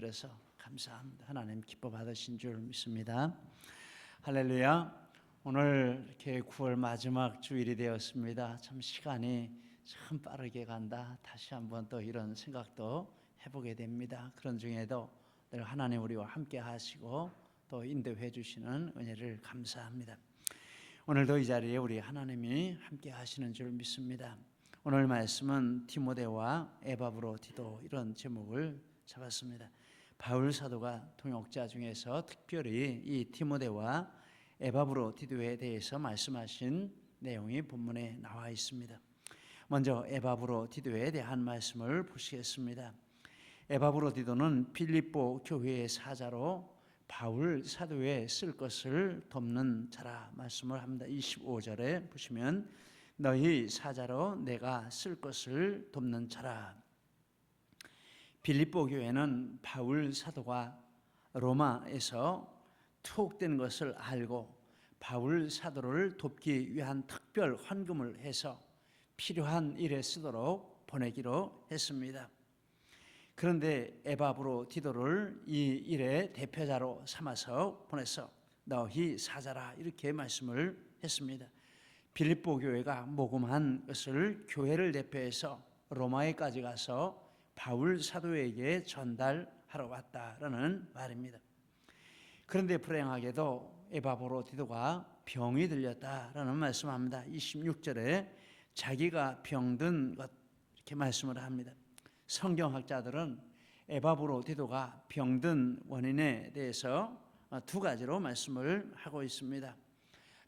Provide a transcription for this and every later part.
드려서 감사합니다. 하나님 기뻐 받으신 줄 믿습니다. 할렐루야. 오늘 이렇게 9월 마지막 주일이 되었습니다. 참 시간이 참 빠르게 간다. 다시 한번 또 이런 생각도 해보게 됩니다. 그런 중에도 늘 하나님 우리와 함께 하시고 또 인도해 주시는 은혜를 감사합니다. 오늘도 이 자리에 우리 하나님이 함께 하시는 줄 믿습니다. 오늘 말씀은 디모데와 에바브로디도 이런 제목을 잡았습니다. 바울 사도가 통역자 중에서 특별히 이 디모데와 에바브로디도에 대해서 말씀하신 내용이 본문에 나와 있습니다. 먼저 에바브로디도에 대한 말씀을 보시겠습니다. 에바브로디도는 빌립보 교회의 사자로 바울 사도에 쓸 것을 돕는 자라 말씀을 합니다. 25절에 보시면 너희 사자로 내가 쓸 것을 돕는 자라. 빌립보 교회는 바울 사도가 로마에서 투옥된 것을 알고 바울 사도를 돕기 위한 특별 헌금을 해서 필요한 일에 쓰도록 보내기로 했습니다. 그런데 에바브로디도를 이 일의 대표자로 삼아서 보내서 너희 사자라 이렇게 말씀을 했습니다. 빌립보 교회가 모금한 것을 교회를 대표해서 로마에까지 가서 바울 사도에게 전달하러 왔다라는 말입니다. 그런데 불행하게도 에바브로디도가 병이 들렸다라는 말씀합니다. 26절에 자기가 병든 것 이렇게 말씀을 합니다. 성경학자들은 에바브로디도가 병든 원인에 대해서 두 가지로 말씀을 하고 있습니다.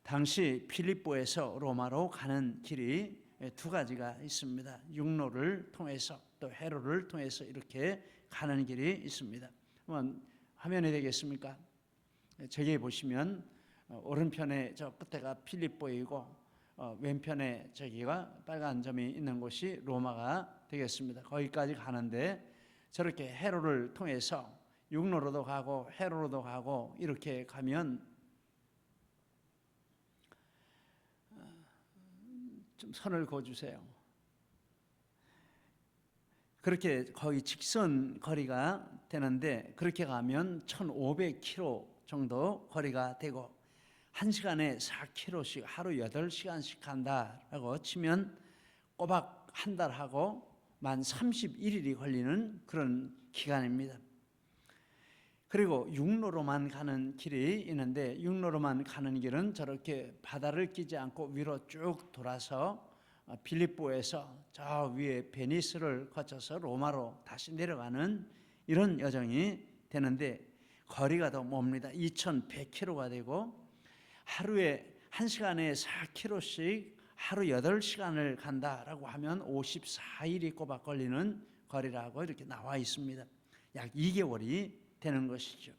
당시 필립보에서 로마로 가는 길이 두 가지가 있습니다. 육로를 통해서 또 해로를 통해서 이렇게 가는 길이 있습니다. 한번 화면에 되겠습니까? 저기 보시면 오른편에 저 끝에가 필립보이고 왼편에 저기가 빨간 점이 있는 곳이 로마가 되겠습니다. 거기까지 가는데 저렇게 해로를 통해서 육로로도 가고 해로로도 가고 이렇게 가면 좀 선을 그어주세요. 그렇게 거의 직선 거리가 되는데 그렇게 가면 1500km 정도 거리가 되고 1시간에 4km씩 하루 8시간씩 간다라고 치면 꼬박 한 달하고 만 31일이 걸리는 그런 기간입니다. 그리고 육로로만 가는 길이 있는데 육로로만 가는 길은 저렇게 바다를 끼지 않고 위로 쭉 돌아서 빌립보에서 저 위에 베니스를 거쳐서 로마로 다시 내려가는 이런 여정이 되는데 거리가 더 멉니다. 2100km가 되고 하루에 1시간에 4km씩 하루 8시간을 간다라고 하면 54일이 꼬박 걸리는 거리라고 이렇게 나와 있습니다. 약 2개월이 되는 것이죠.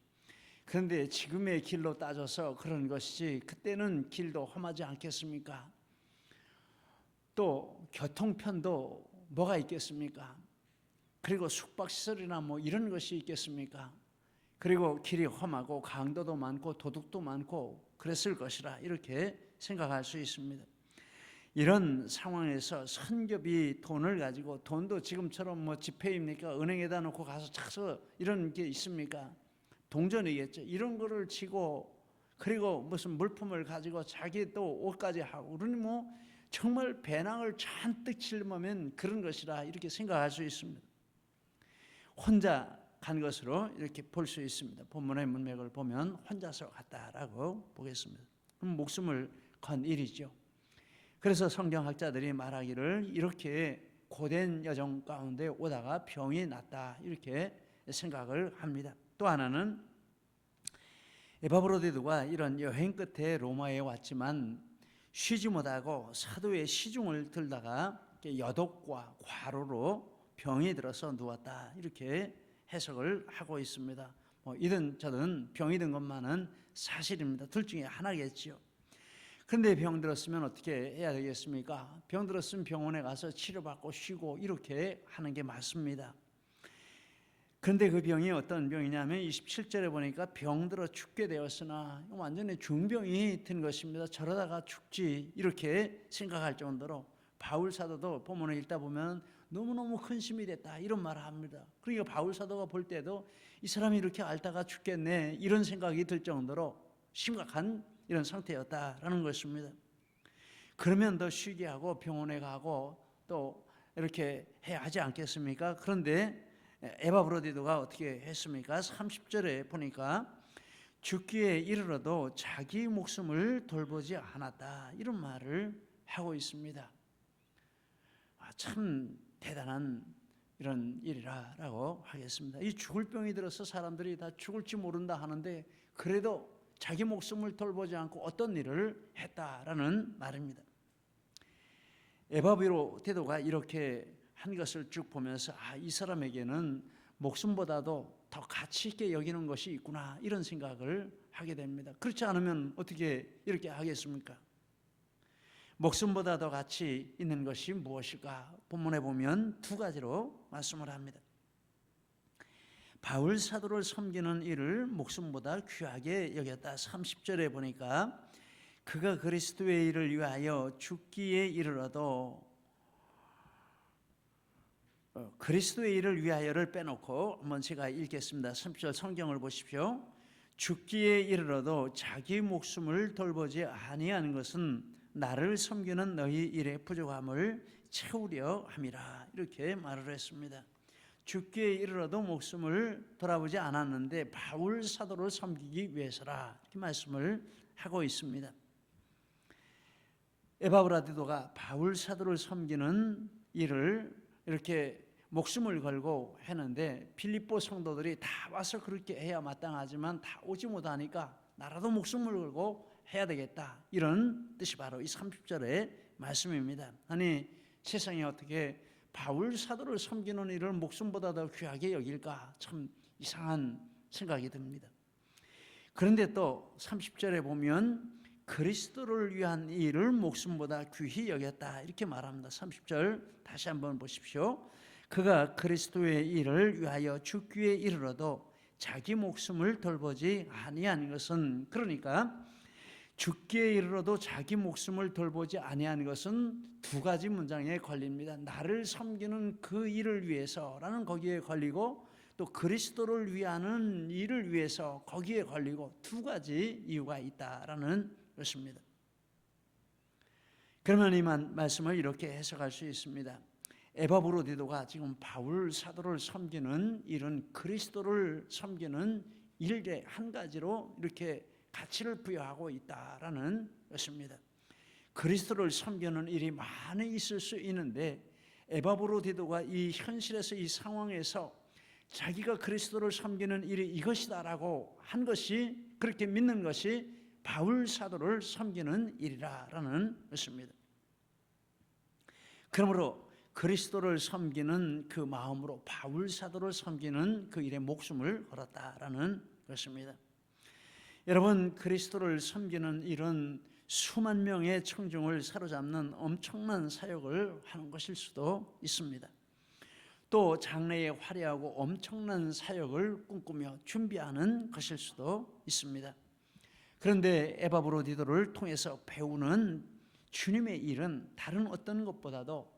그런데 지금의 길로 따져서 그런 것이지 그때는 길도 험하지 않겠습니까? 또 교통편도 뭐가 있겠습니까? 그리고 숙박시설이나 뭐 이런 것이 있겠습니까? 그리고 길이 험하고 강도도 많고 도둑도 많고 그랬을 것이라 이렇게 생각할 수 있습니다. 이런 상황에서 선교비 돈을 가지고 돈도 지금처럼 뭐 지폐입니까? 은행에다 놓고 가서 차서 이런 게 있습니까? 동전이겠죠. 이런 거를 치고 그리고 무슨 물품을 가지고 자기 또 옷까지 하고 그러니 뭐 정말 배낭을 잔뜩 짊으면 그런 것이라 이렇게 생각할 수 있습니다. 혼자 간 것으로 이렇게 볼 수 있습니다. 본문의 문맥을 보면 혼자서 갔다라고 보겠습니다. 그럼 목숨을 건 일이죠. 그래서 성경학자들이 말하기를 이렇게 고된 여정 가운데 오다가 병이 났다 이렇게 생각을 합니다. 또 하나는 에바브로디도가 이런 여행 끝에 로마에 왔지만 쉬지 못하고 사도의 시중을 들다가 여독과 과로로 병이 들어서 누웠다 이렇게 해석을 하고 있습니다. 이든 저든 병이 든 것만은 사실입니다. 둘 중에 하나겠지요. 그런데 병 들었으면 어떻게 해야 되겠습니까? 병 들었으면 병원에 가서 치료받고 쉬고 이렇게 하는 게 맞습니다. 그런데 그 병이 어떤 병이냐면 27절에 보니까 병들어 죽게 되었으나 완전히 중병이 든 것입니다. 저러다가 죽지 이렇게 생각할 정도로 바울 사도도 본문을 읽다 보면 너무너무 근심이 됐다 이런 말을 합니다. 그러니까 바울 사도가 볼 때도 이 사람이 이렇게 앓다가 죽겠네 이런 생각이 들 정도로 심각한 이런 상태였다라는 것입니다. 그러면 더 쉬게 하고 병원에 가고 또 이렇게 해야 하지 않겠습니까? 그런데 에바브로디도가 어떻게 했습니까? 30절에 보니까 죽기에 이르러도 자기 목숨을 돌보지 않았다 이런 말을 하고 있습니다. 참 대단한 이런 일이라고 하겠습니다. 이 죽을 병이 들어서 사람들이 다 죽을지 모른다 하는데 그래도 자기 목숨을 돌보지 않고 어떤 일을 했다라는 말입니다. 에바브로디도가 이렇게 한 것을 쭉 보면서 이 사람에게는 목숨보다도 더 가치 있게 여기는 것이 있구나 이런 생각을 하게 됩니다. 그렇지 않으면 어떻게 이렇게 하겠습니까? 목숨보다 더 가치 있는 것이 무엇일까? 본문에 보면 두 가지로 말씀을 합니다. 바울 사도를 섬기는 일을 목숨보다 귀하게 여겼다. 30절에 보니까 그가 그리스도의 일을 위하여 죽기에 이르러도 그리스도의 일을 위하여를 빼놓고 한번 제가 읽겠습니다. 30절 성경을 보십시오. 죽기에 이르러도 자기 목숨을 돌보지 아니하는 것은 나를 섬기는 너희 일의 부족함을 채우려 함이라 이렇게 말을 했습니다. 죽기에 이르러도 목숨을 돌아보지 않았는데 바울 사도를 섬기기 위해서라 이렇게 말씀을 하고 있습니다. 에바브로디도가 바울 사도를 섬기는 일을 이렇게 목숨을 걸고 했는데 빌립보 성도들이 다 와서 그렇게 해야 마땅하지만 다 오지 못하니까 나라도 목숨을 걸고 해야 되겠다 이런 뜻이 바로 이 30절의 말씀입니다. 아니 세상에 어떻게 바울 사도를 섬기는 일을 목숨보다 더 귀하게 여길까? 참 이상한 생각이 듭니다. 그런데 또 30절에 보면 그리스도를 위한 일을 목숨보다 귀히 여겼다 이렇게 말합니다. 30절 다시 한번 보십시오. 그가 그리스도의 일을 위하여 죽기에 이르러도 자기 목숨을 돌보지 아니한 것은 그러니까 죽기에 이르러도 자기 목숨을 돌보지 아니한 것은 두 가지 문장에 걸립니다. 나를 섬기는 그 일을 위해서라는 거기에 걸리고 또 그리스도를 위하는 일을 위해서 거기에 걸리고 두 가지 이유가 있다라는 것입니다. 그러면 이 말씀을 이렇게 해석할 수 있습니다. 에바브로디도가 지금 바울 사도를 섬기는 일은 그리스도를 섬기는 일의 한 가지로 이렇게 가치를 부여하고 있다라는 것입니다. 그리스도를 섬기는 일이 많이 있을 수 있는데 에바브로디도가 이 현실에서 이 상황에서 자기가 그리스도를 섬기는 일이 이것이다라고 한 것이 그렇게 믿는 것이 바울 사도를 섬기는 일이라는 것입니다. 그러므로 그리스도를 섬기는 그 마음으로 바울 사도를 섬기는 그 일에 목숨을 걸었다라는 것입니다. 여러분 그리스도를 섬기는 일은 수만 명의 청중을 사로잡는 엄청난 사역을 하는 것일 수도 있습니다. 또 장래에 화려하고 엄청난 사역을 꿈꾸며 준비하는 것일 수도 있습니다. 그런데 에바브로디도를 통해서 배우는 주님의 일은 다른 어떤 것보다도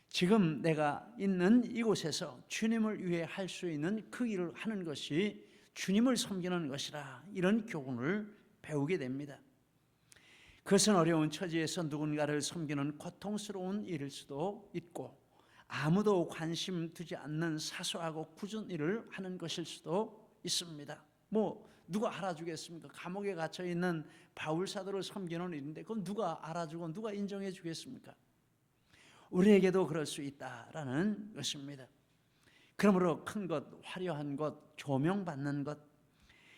지금 내가 있는 이곳에서 주님을 위해 할 수 있는 그 일을 하는 것이 주님을 섬기는 것이라 이런 교훈을 배우게 됩니다. 그것은 어려운 처지에서 누군가를 섬기는 고통스러운 일일 수도 있고 아무도 관심 두지 않는 사소하고 굳은 일을 하는 것일 수도 있습니다. 누가 알아주겠습니까? 감옥에 갇혀 있는 바울 사도를 섬기는 일인데 그건 누가 알아주고 누가 인정해 주겠습니까? 우리에게도 그럴 수 있다라는 것입니다. 그러므로 큰 것, 화려한 것, 조명받는 것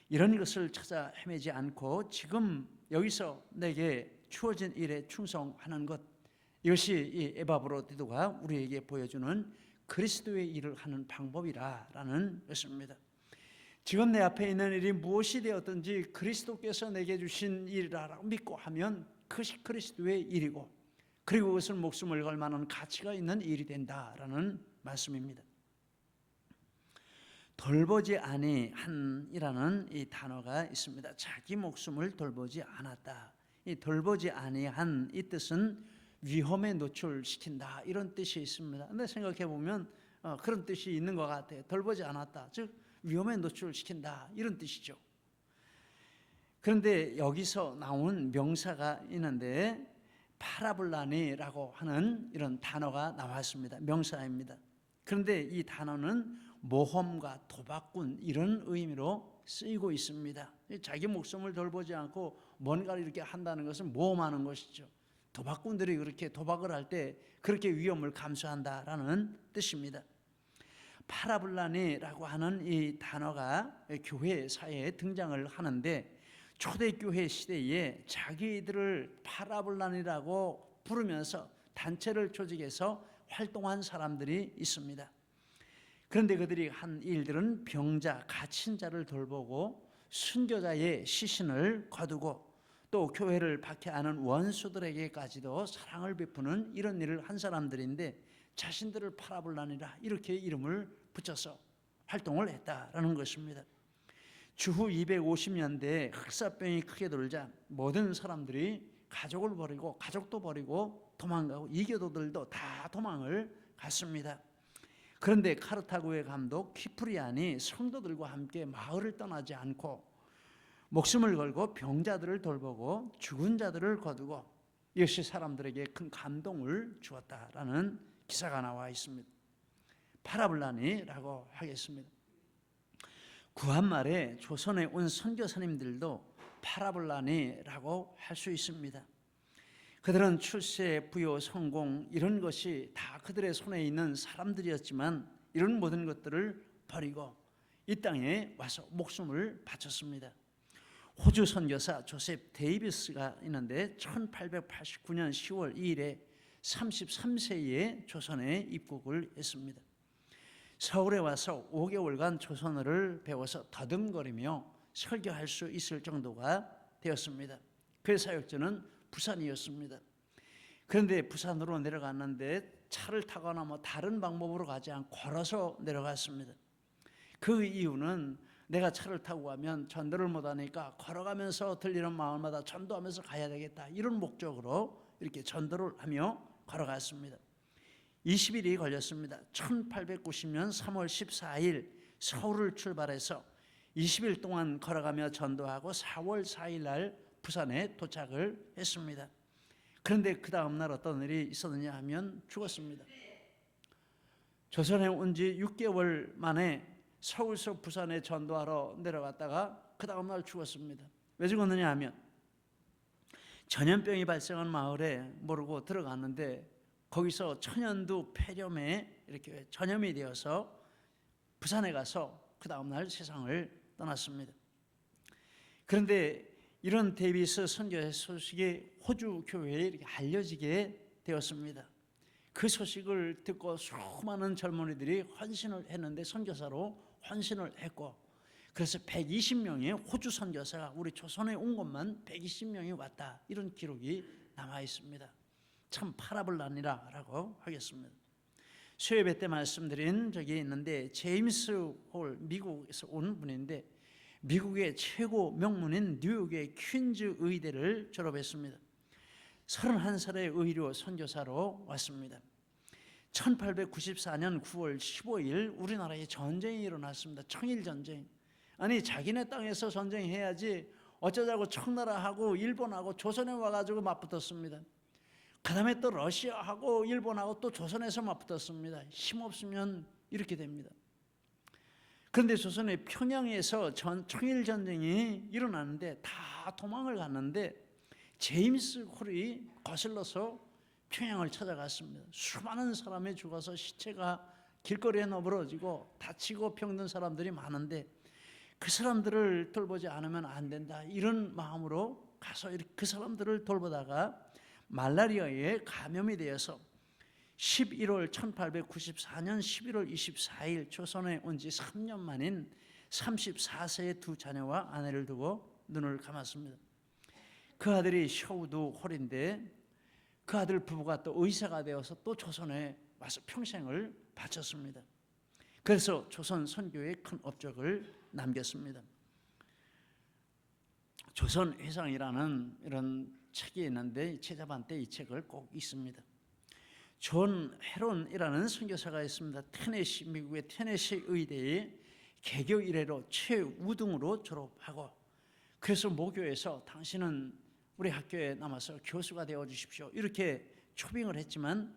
이런 것을 찾아 헤매지 않고 지금 여기서 내게 주어진 일에 충성하는 것 이것이 이 에바브로디도가 우리에게 보여주는 그리스도의 일을 하는 방법이라는 것입니다. 지금 내 앞에 있는 일이 무엇이 되었든지 그리스도께서 내게 주신 일이라고 믿고 하면 그것이 그리스도의 일이고 그리고 그것은 목숨을 걸 만한 가치가 있는 일이 된다라는 말씀입니다. 돌보지 아니한이라는 이 단어가 있습니다. 자기 목숨을 돌보지 않았다. 이 돌보지 아니한 이 뜻은 위험에 노출시킨다 이런 뜻이 있습니다. 근데 생각해 보면 그런 뜻이 있는 것 같아요. 돌보지 않았다, 즉 위험에 노출시킨다 이런 뜻이죠. 그런데 여기서 나온 명사가 있는데 파라블라니라고 하는 이런 단어가 나왔습니다. 명사입니다. 그런데 이 단어는 모험가, 도박꾼 이런 의미로 쓰이고 있습니다. 자기 목숨을 돌보지 않고 뭔가를 이렇게 한다는 것은 모험하는 것이죠. 도박꾼들이 그렇게 도박을 할 때 그렇게 위험을 감수한다라는 뜻입니다. 파라블라니라고 하는 이 단어가 교회사에 등장을 하는데 초대교회 시대에 자기들을 파라블라니라고 부르면서 단체를 조직해서 활동한 사람들이 있습니다. 그런데 그들이 한 일들은 병자, 갇힌 자를 돌보고 순교자의 시신을 거두고 또 교회를 박해하는 원수들에게까지도 사랑을 베푸는 이런 일을 한 사람들인데 자신들을 파라블라니라 이렇게 이름을 붙여서 활동을 했다라는 것입니다. 주후 250년대에 흑사병이 크게 돌자 모든 사람들이 가족을 버리고 가족도 버리고 도망가고 이교도들도 다 도망을 갔습니다. 그런데 카르타고의 감독 키프리안이 성도들과 함께 마을을 떠나지 않고 목숨을 걸고 병자들을 돌보고 죽은 자들을 거두고 이것이 사람들에게 큰 감동을 주었다라는 기사가 나와 있습니다. 파라블라니라고 하겠습니다. 구한말에 조선에 온 선교사님들도 파라블라니라고 할 수 있습니다. 그들은 출세, 부요, 성공 이런 것이 다 그들의 손에 있는 사람들이었지만 이런 모든 것들을 버리고 이 땅에 와서 목숨을 바쳤습니다. 호주 선교사 조셉 데이비스가 있는데 1889년 10월 2일에 33세에 조선에 입국을 했습니다. 서울에 와서 5개월간 조선어를 배워서 더듬거리며 설교할 수 있을 정도가 되었습니다. 그의 사역지는 부산이었습니다. 그런데 부산으로 내려갔는데 차를 타거나 다른 방법으로 가지 않고 걸어서 내려갔습니다. 그 이유는 내가 차를 타고 가면 전도를 못하니까 걸어가면서 들리는 마을마다 전도하면서 가야 되겠다 이런 목적으로 이렇게 전도를 하며 걸어갔습니다. 20일이 걸렸습니다. 1890년 3월 14일 서울을 출발해서 20일 동안 걸어가며 전도하고 4월 4일 날 부산에 도착을 했습니다. 그런데 그 다음 날 어떤 일이 있었느냐 하면 죽었습니다. 조선에 온 지 6개월 만에 서울서 부산에 전도하러 내려갔다가 그 다음 날 죽었습니다. 왜 죽었느냐 하면 전염병이 발생한 마을에 모르고 들어갔는데 거기서 천연두 폐렴에 이렇게 전염이 되어서 부산에 가서 그 다음 날 세상을 떠났습니다. 그런데 이런 데이비스 선교의 소식이 호주 교회에 이렇게 알려지게 되었습니다. 그 소식을 듣고 수많은 젊은이들이 헌신을 했는데 선교사로 헌신을 했고 그래서 120명의 호주 선교사가 우리 조선에 온 것만 120명이 왔다 이런 기록이 남아 있습니다. 참 파라블라니라고 하겠습니다. 수요예배 때 말씀드린 적이 있는데 제임스 홀 미국에서 온 분인데 미국의 최고 명문인 뉴욕의 퀸즈 의대를 졸업했습니다. 31살의 의료 선교사로 왔습니다. 1894년 9월 15일 우리나라에 전쟁이 일어났습니다. 청일전쟁. 아니 자기네 땅에서 전쟁해야지 어쩌자고 청나라하고 일본하고 조선에 와가지고 맞붙었습니다. 그 다음에 또 러시아하고 일본하고 또 조선에서 맞붙었습니다. 힘없으면 이렇게 됩니다. 그런데 조선의 평양에서 청일전쟁이 일어나는데 다 도망을 갔는데 제임스 홀이 거슬러서 평양을 찾아갔습니다. 수많은 사람이 죽어서 시체가 길거리에 너부러지고 다치고 병든 사람들이 많은데 그 사람들을 돌보지 않으면 안 된다 이런 마음으로 가서 그 사람들을 돌보다가 말라리아에 감염이 되어서 1894년 11월 24일 조선에 온 지 3년 만인 34세의 두 자녀와 아내를 두고 눈을 감았습니다. 그 아들이 셔우드 홀인데 그 아들 부부가 또 의사가 되어서 또 조선에 와서 평생을 바쳤습니다. 그래서 조선 선교에 큰 업적을 남겼습니다. 조선 회상이라는 이런 책이 있는데 제자반때 이 책을 꼭 읽습니다. 존 헤론이라는 선교사가 있습니다. 미국의 테네시 의대의 개교 이래로 최우등으로 졸업하고, 그래서 모교에서 당신은 우리 학교에 남아서 교수가 되어 주십시오 이렇게 초빙을 했지만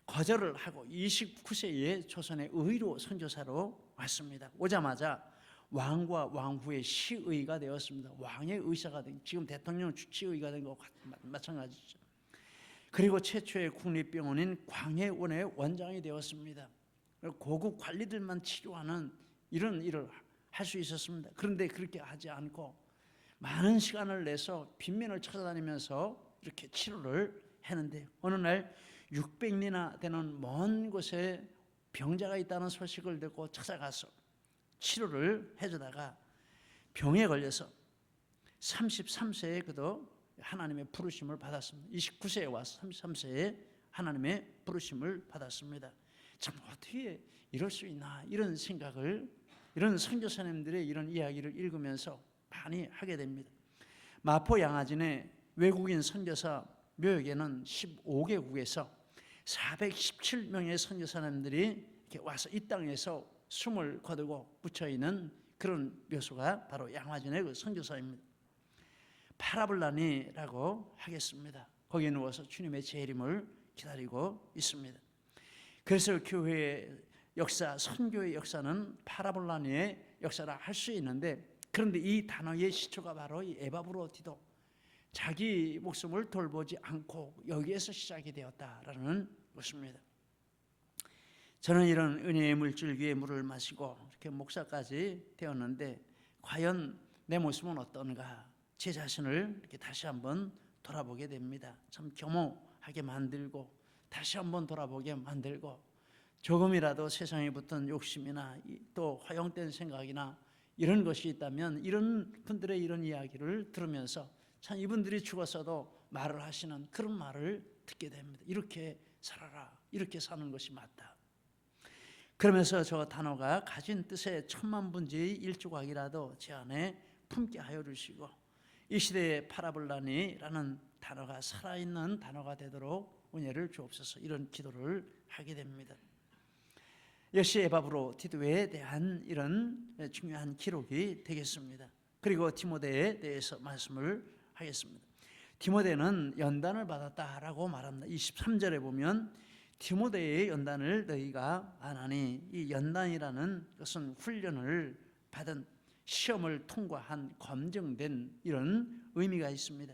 거절을 하고 29세에 조선의 의로 선교사로 왔습니다. 오자마자 왕과 왕후의 시의가 되었습니다. 왕의 의사가 된, 지금 대통령 주치의가 된 것과 마찬가지죠. 그리고 최초의 국립병원인 광해원의 원장이 되었습니다. 고급 관리들만 치료하는 이런 일을 할 수 있었습니다. 그런데 그렇게 하지 않고 많은 시간을 내서 빈민을 찾아다니면서 이렇게 치료를 했는데, 어느 날 600리나 되는 먼 곳에 병자가 있다는 소식을 듣고 찾아가서 치료를 해주다가 병에 걸려서 33세에 그도 하나님의 부르심을 받았습니다. 29세에 와서 33세에 하나님의 부르심을 받았습니다. 참 어떻게 이럴 수 있나, 이런 생각을, 이런 선교사님들의 이런 이야기를 읽으면서 많이 하게 됩니다. 마포 양화진의 외국인 선교사 묘역에는 15개국에서 417명의 선교사님들이 이렇게 와서 이 땅에서 숨을 거두고 묻혀 있는 그런 묘소가 바로 양화진의 그 선교사입니다. 파라블라니라고 하겠습니다. 거기에 누워서 주님의 재림을 기다리고 있습니다. 그래서 교회의 역사, 선교의 역사는 파라블라니의 역사라 할 수 있는데, 그런데 이 단어의 시초가 바로 이 에바브로디도, 자기 목숨을 돌보지 않고 여기에서 시작이 되었다라는 것입니다. 저는 이런 은혜의 물줄기에 물을 마시고 이렇게 목사까지 되었는데, 과연 내 모습은 어떤가, 제 자신을 이렇게 다시 한번 돌아보게 됩니다. 참 겸허하게 만들고 다시 한번 돌아보게 만들고, 조금이라도 세상에 붙은 욕심이나 또 허영된 생각이나 이런 것이 있다면 이런 분들의 이런 이야기를 들으면서 참 이분들이 죽었어도 말을 하시는 그런 말을 듣게 됩니다. 이렇게 살아라, 이렇게 사는 것이 맞다. 그러면서 저 단어가 가진 뜻의 천만분지의 일조각이라도 제 안에 품게 하여 주시고, 이 시대의 파라블라니라는 단어가 살아있는 단어가 되도록 은혜를 주옵소서, 이런 기도를 하게 됩니다. 역시 에바브로디도에 대한 이런 중요한 기록이 되겠습니다. 그리고 디모데에 대해서 말씀을 하겠습니다. 디모데는 연단을 받았다라고 말합니다. 23절에 보면 디모데의 연단을 너희가 아나니, 이 연단이라는 것은 훈련을 받은, 시험을 통과한, 검증된 이런 의미가 있습니다.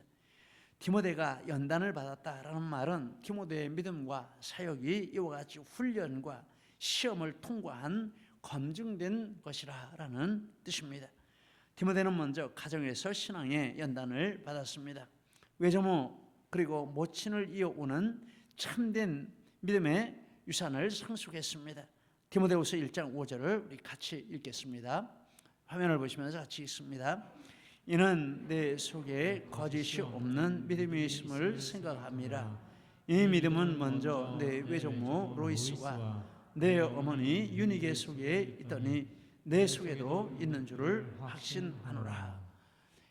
디모데가 연단을 받았다라는 말은 디모데의 믿음과 사역이 이와 같이 훈련과 시험을 통과한, 검증된 것이라는 뜻입니다. 디모데는 먼저 가정에서 신앙의 연단을 받았습니다. 외조모 그리고 모친을 이어오는 참된 믿음의 유산을 상속했습니다. 디모데후서 1장 5절을 우리 같이 읽겠습니다. 화면을 보시면서 같이 읽습니다. 이는 내 속에 거짓이 없는 믿음이 있음을 생각함이라. 이 믿음은 먼저 내 외조모 로이스와 내 어머니 유니게 속에 있더니 내 속에도 있는 줄을 확신하노라.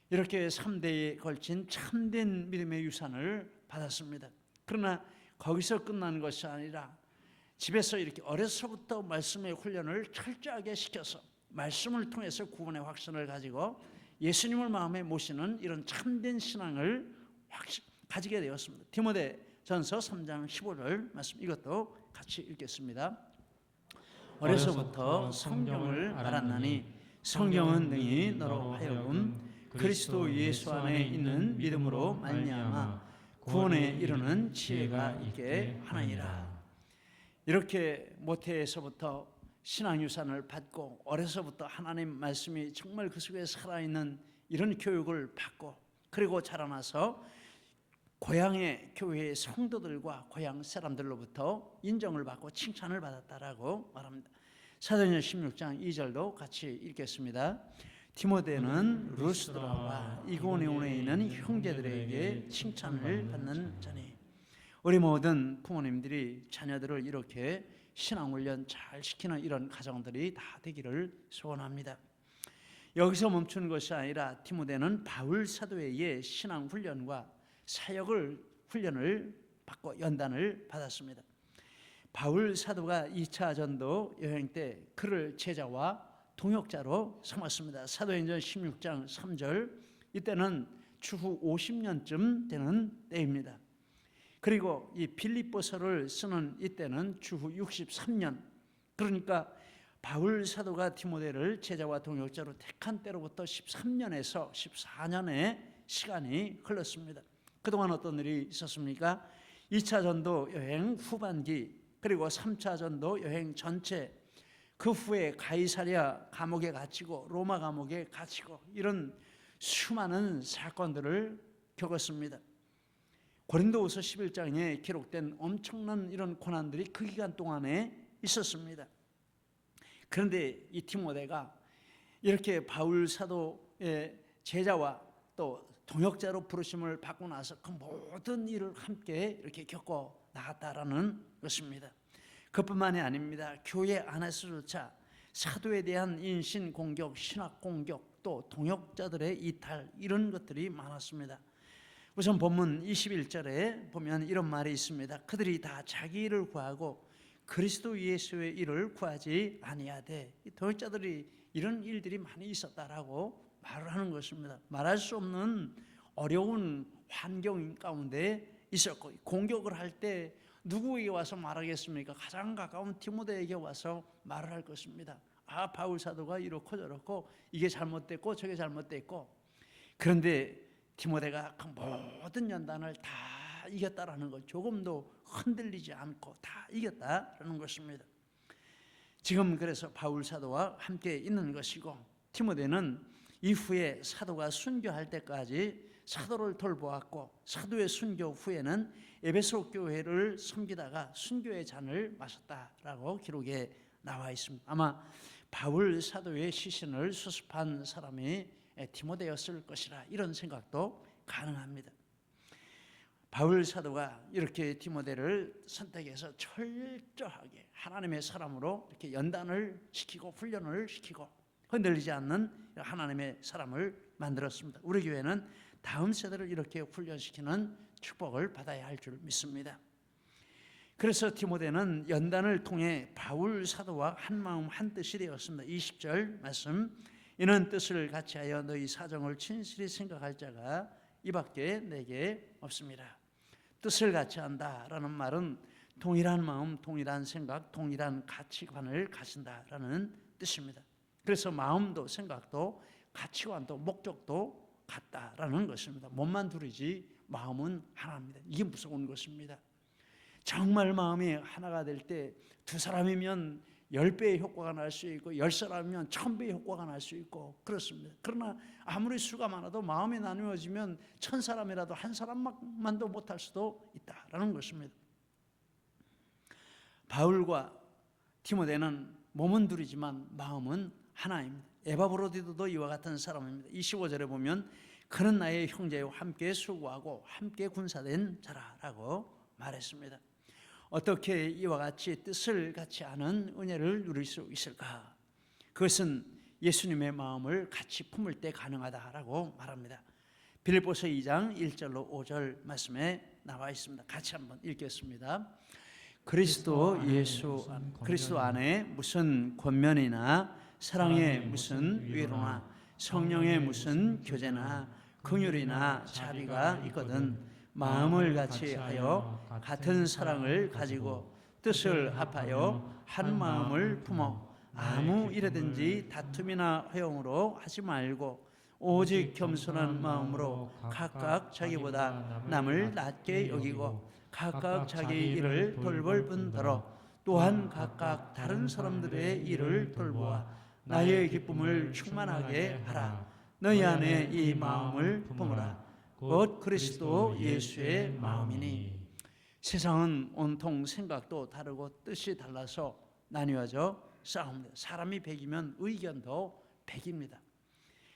이렇게 3대에 걸친 참된 믿음의 유산을 받았습니다. 그러나 거기서 끝나는 것이 아니라 집에서 이렇게 어려서부터 말씀의 훈련을 철저하게 시켜서 말씀을 통해서 구원의 확신을 가지고 예수님을 마음에 모시는 이런 참된 신앙을 가지게 되었습니다. 디모데전서 3장 15절 말씀, 이것도 같이 읽겠습니다. 어려서부터 성경을 알았나니 성경은 능히 너로 하여금 그리스도 예수 안에 있는 믿음으로 말미암아 구원에 이르는 지혜가 있게 하나이라. 이렇게 모태에서부터 신앙유산을 받고 어려서부터 하나님 말씀이 정말 그 속에 살아있는 이런 교육을 받고, 그리고 자라나서 고향의 교회의 성도들과 고향 사람들로부터 인정을 받고 칭찬을 받았다라고 말합니다. 사도행전 16장 2절도 같이 읽겠습니다. 디모데는 루스드라와 이고니온에 있는 형제들에게 칭찬을 받는 자니. 우리 모든 부모님들이 자녀들을 이렇게 신앙훈련 잘 시키는 이런 가정들이 다 되기를 소원합니다. 여기서 멈추는 것이 아니라 디모데는 바울 사도에 의해 신앙훈련과 사역을 훈련을 받고 연단을 받았습니다. 바울 사도가 2차 전도 여행 때 그를 제자와 동역자로 삼았습니다. 사도행전 16장 3절, 이때는 추후 50년쯤 되는 때입니다. 그리고 이 빌립보서를 쓰는 이때는 추후 63년, 그러니까 바울 사도가 디모데를 제자와 동역자로 택한 때로부터 13년에서 14년의 시간이 흘렀습니다. 그동안 어떤 일이 있었습니까? 2차 전도 여행 후반기, 그리고 3차 전도 여행 전체, 그 후에 가이사랴 감옥에 갇히고 로마 감옥에 갇히고 이런 수많은 사건들을 겪었습니다. 고린도후서 11장에 기록된 엄청난 이런 고난들이 그 기간 동안에 있었습니다. 그런데 이 디모데가 이렇게 바울 사도의 제자와 또 동역자로 부르심을 받고 나서 그 모든 일을 함께 이렇게 겪어 나갔다라는 것입니다. 그뿐만이 아닙니다. 교회 안에서조차 사도에 대한 인신 공격, 신학 공격, 또 동역자들의 이탈, 이런 것들이 많았습니다. 우선 본문 21절에 보면 이런 말이 있습니다. 그들이 다 자기 일을 구하고 그리스도 예수의 일을 구하지 아니하되, 동역자들이 이런 일들이 많이 있었다라고 말을 하는 것입니다. 말할 수 없는 어려운 환경 가운데 있었고, 공격을 할 때 누구에게 와서 말하겠습니까? 가장 가까운 디모데에게 와서 말을 할 것입니다. 아, 바울 사도가 이렇고 저렇고 이게 잘못됐고 저게 잘못됐고. 그런데 디모데가 그 모든 연단을 다 이겼다라는 것, 조금도 흔들리지 않고 다 이겼다라는 것입니다. 지금 그래서 바울 사도와 함께 있는 것이고, 디모데는 이후에 사도가 순교할 때까지 사도를 돌보았고, 사도의 순교 후에는 에베소 교회를 섬기다가 순교의 잔을 마셨다라고 기록에 나와 있습니다. 아마 바울 사도의 시신을 수습한 사람이 디모데였을 것이라 이런 생각도 가능합니다. 바울 사도가 이렇게 디모데를 선택해서 철저하게 하나님의 사람으로 이렇게 연단을 시키고 훈련을 시키고 흔들리지 않는 하나님의 사람을 만들었습니다. 우리 교회는 다음 세대를 이렇게 훈련시키는 축복을 받아야 할 줄 믿습니다. 그래서 디모데는 연단을 통해 바울 사도와 한마음 한뜻이 되었습니다. 20절 말씀, 이는 뜻을 같이하여 너희 사정을 진실히 생각할 자가 이밖에 내게 없습니다. 뜻을 같이한다라는 말은 동일한 마음, 동일한 생각, 동일한 가치관을 가진다라는 뜻입니다. 그래서 마음도 생각도 가치관도 목적도 같다라는 것입니다. 몸만 둘이지 마음은 하나입니다. 이게 무서운 것입니다. 정말 마음이 하나가 될 때 두 사람이면 10배의 효과가 날 수 있고 10사람이면 1000배의 효과가 날 수 있고 그렇습니다. 그러나 아무리 수가 많아도 마음이 나누어지면 1000사람이라도 한 사람만도 못할 수도 있다라는 것입니다. 바울과 디모데는 몸은 둘이지만 마음은 하나입니다. 에바브로디도도 이와 같은 사람입니다. 25절에 보면 그는 나의 형제요 함께 수고하고 함께 군사된 자라라고 말했습니다. 어떻게 이와 같이 뜻을 같이 아는 은혜를 누릴 수 있을까? 그것은 예수님의 마음을 같이 품을 때 가능하다라고 말합니다. 빌립보서 2장 1절로 5절 말씀에 나와 있습니다. 같이 한번 읽겠습니다. 그리스도 안에 무슨 권면이나 사랑의 무슨 위로나 성령의 무슨 교제나 긍휼이나 자비가 있거든 마음을 같이 하여 같은 사랑을 가지고 뜻을 합하여 한 마음을 품어 아무 일에든지 다툼이나 허용으로 하지 말고 오직 겸손한 마음으로 각각 자기보다 남을 낮게 여기고 각각 자기 일을 돌볼 뿐더러 또한 각각 다른 사람들의 일을 돌보아 나의 기쁨을 충만하게 하라. 너희 안에 이 마음을 품으라. 곧 그리스도 예수의 마음이니. 세상은 온통 생각도 다르고 뜻이 달라서 나뉘어져 싸웁니다. 사람이 100이면 의견도 100입니다.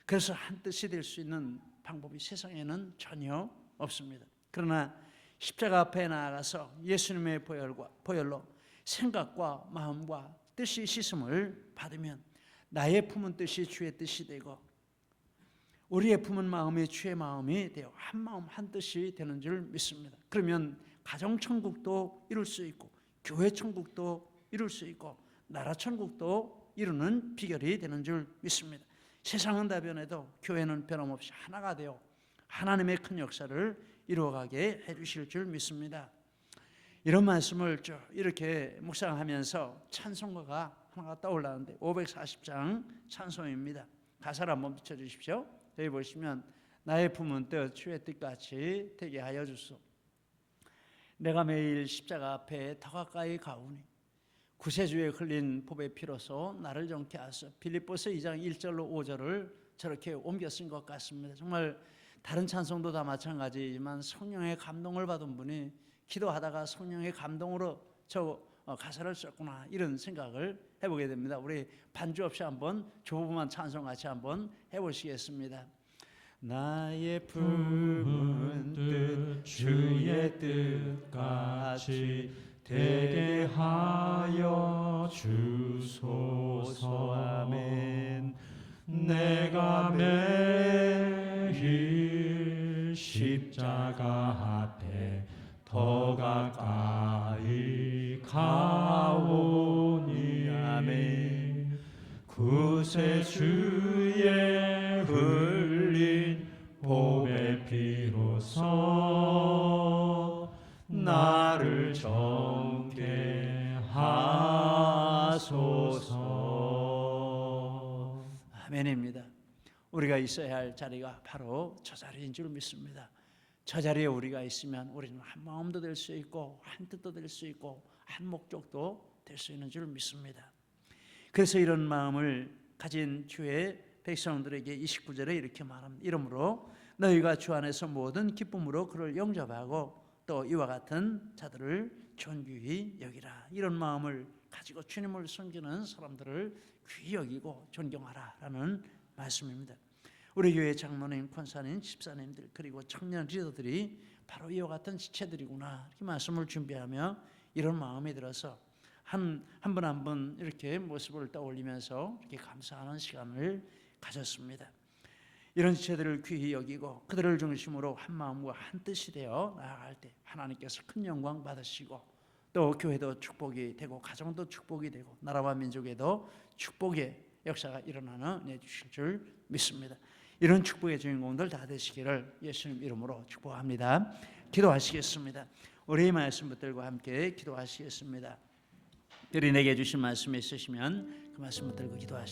그래서 한 뜻이 될 수 있는 방법이 세상에는 전혀 없습니다. 그러나 십자가 앞에 나아가서 예수님의 보혈로 생각과 마음과 뜻이 씻음을 받으면 나의 품은 뜻이 주의 뜻이 되고 우리의 품은 마음이 주의 마음이 되어 한 마음 한 뜻이 되는 줄 믿습니다. 그러면 가정천국도 이룰 수 있고 교회 천국도 이룰 수 있고 나라 천국도 이루는 비결이 되는 줄 믿습니다. 세상은 다 변해도 교회는 변함없이 하나가 되어 하나님의 큰 역사를 이루어가게 해주실 줄 믿습니다. 이런 말씀을 쭉 이렇게 묵상하면서 찬송가가 하나가 떠올랐는데 540장 찬송입니다. 가사를 한번 비춰주십시오. 여기 보시면 나의 품은 뜻 주의 뜻같이 되게 하여 주소. 내가 매일 십자가 앞에 더 가까이 가오니 구세주에 흘린 보배 피로서 나를 정케 하소. 빌립보서 2장 1절로 5절을 저렇게 옮겨 쓴 것 같습니다. 정말 다른 찬송도 다 마찬가지지만 성령의 감동을 받은 분이 기도하다가 성령의 감동으로 저 가사를 썼구나 이런 생각을 해보게 됩니다. 우리 반주 없이 한번 조부만 찬송 같이 한번 해보시겠습니다. 나의 품은 뜻 주의 뜻같이 되게 하여 주소서. 아멘. 내가 매일 십자가 앞에 더 가까이 가오니 아멘. 구세주의 흘린 보배 피로서 나를 정케 하소서. 아멘입니다. 우리가 있어야 할 자리가 바로 저 자리인 줄 믿습니다. 저 자리에 우리가 있으면 우리는 한 마음도 될 수 있고 한 뜻도 될 수 있고 한 목적도 될 수 있는 줄 믿습니다. 그래서 이런 마음을 가진 주의 백성들에게 29절에 이렇게 말합니다. 이러므로 너희가 주 안에서 모든 기쁨으로 그를 영접하고 또 이와 같은 자들을 존귀히 여기라. 이런 마음을 가지고 주님을 섬기는 사람들을 귀히 여기고 존경하라라는 말씀입니다. 우리 교회 장로님, 권사님, 집사님들 그리고 청년 리더들이 바로 이와 같은 지체들이구나 이렇게 말씀을 준비하며 이런 마음이 들어서 한 분 한 분 이렇게 모습을 떠올리면서 이렇게 감사하는 시간을 가졌습니다. 이런 지체들을 귀히 여기고 그들을 중심으로 한 마음과 한 뜻이 되어 나아갈 때 하나님께서 큰 영광 받으시고 또 교회도 축복이 되고 가정도 축복이 되고 나라와 민족에도 축복의 역사가 일어나는 은혜 주실 줄 믿습니다. 이런 축복의 주인공들 다 되시기를 예수님 이름으로 축복합니다. 기도하시겠습니다. 우리의 말씀 붙들고 함께 기도하시겠습니다. 들이 내게 주신 말씀이 있으시면 그 말씀 붙들고 기도하십시오.